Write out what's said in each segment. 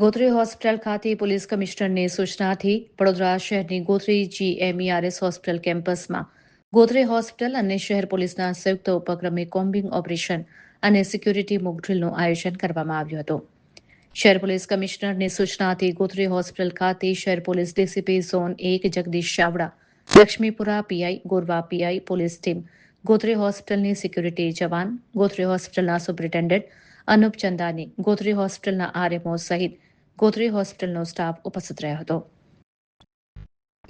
Gotri hospital ખાતે police કમિશનરની સૂચનાથી Vadodara શહેરની Gotri GMERS hospital કેમ્પસમાં ગોત્રી હોસ્પિટલ અને શહેર પોલીસના સંયુક્ત ઉપક્રમે કોમ્બિંગ ઓપરેશન અને સિક્યુરિટી મોક ડ્રીલનું આયોજન કરવામાં આવ્યું હતું. શહેર પોલીસ કમિશનરની સૂચનાથી ગોત્રી હોસ્પિટલ ખાતે શહેર police DCP zone 1 Jagdish Chavda, Laxmipura PI, Gorwa PI, police team, Gotri હોસ્પિટલની સિક્યુરિટી જવાન, ગોત્રી હોસ્પિટલના સુપ્રિન્ટેન્ડન્ટ અનુપ ચંદાની, ગોત્રી હોસ્પિટલના RMO સહિત ગોત્રી હોસ્પિટલનો સ્ટાફ ઉપસ્થિત રહ્યો હતો.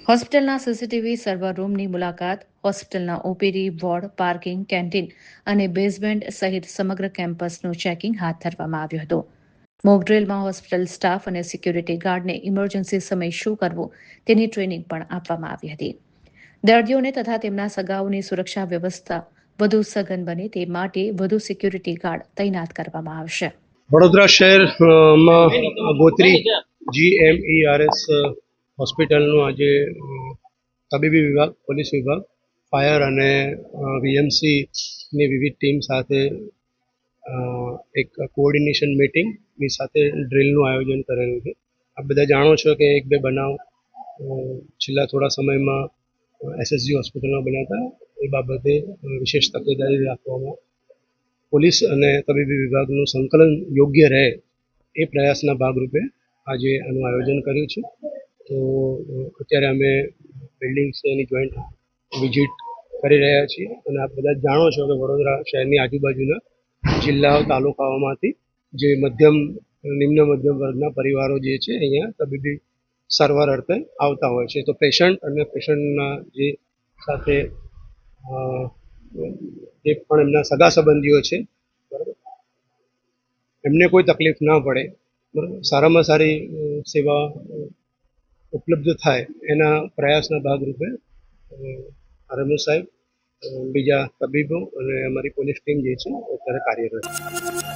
હોસ્પિટલના CCTV સર્વર રૂમની મુલાકાત, હોસ્પિટલના OPD, વોર્ડ, પાર્કિંગ, કેન્ટીન અને બેઝમેન્ટ સહિત સમગ્ર કેમ્પસનું ચેકિંગ હાથ ધરવામાં આવ્યું હતું. મોક ડ્રીલમાં હોસ્પિટલ સ્ટાફ અને સિક્યુરિટી ગાર્ડને ઇમરજન્સી સમયે શું કરવું તેની ટ્રેનિંગ પણ આપવામાં આવી હતી. દર્દીઓને તથા તેમના સગાઓની સુરક્ષા વ્યવસ્થા વધુ સઘન બને તે માટે વધુ સિક્યુરિટી ગાર્ડ તૈનાત કરવામાં આવશે. વડોદરા શહેરમાં ગોત્રી GMERS હોસ્પિટલનું આજે તબીબી વિભાગ, પોલીસ વિભાગ, ફાયર અને VMCની વિવિધ ટીમ સાથે એક કોઓર્ડિનેશન મીટિંગની સાથે ડ્રિલનું આયોજન કરેલું છે. આપ બધા જાણો છો કે એક બે બનાવ છેલ્લા થોડા સમયમાં SSG હોસ્પિટલમાં બન્યા હતા. એ બાબતે વિશેષ તકેદારી રાખવામાં પોલીસ અને તબીબી વિભાગનું સંકલન યોગ્ય રહે એ પ્રયાસના ભાગરૂપે આજે આનું આયોજન કર્યું છે. તો અત્યારે અમે બિલ્ડિંગ્સની જોઈન્ટ વિઝિટ કરી રહ્યા છીએ અને આપ બધા જાણો છો કે વડોદરા શહેરની આજુબાજુના જિલ્લાઓ, તાલુકાઓમાંથી જે નિમ્ન મધ્યમ વર્ગના પરિવારો જે છે અહીંયા તબીબી સારવાર અર્થે આવતા હોય છે. તો પેશન્ટ અને પેશન્ટના જે સાથે જે પણ એમના સગા સંબંધીઓ છે, બરાબર, એમને કોઈ તકલીફ ના પડે, બરાબર, સારામાં સારી સેવા ઉપલબ્ધ થાય એના પ્રયાસના ભાગરૂપે RMO સાહેબ, બીજા તબીબો અને અમારી પોલીસ ટીમ જે છે અત્યારે કાર્યરત છે.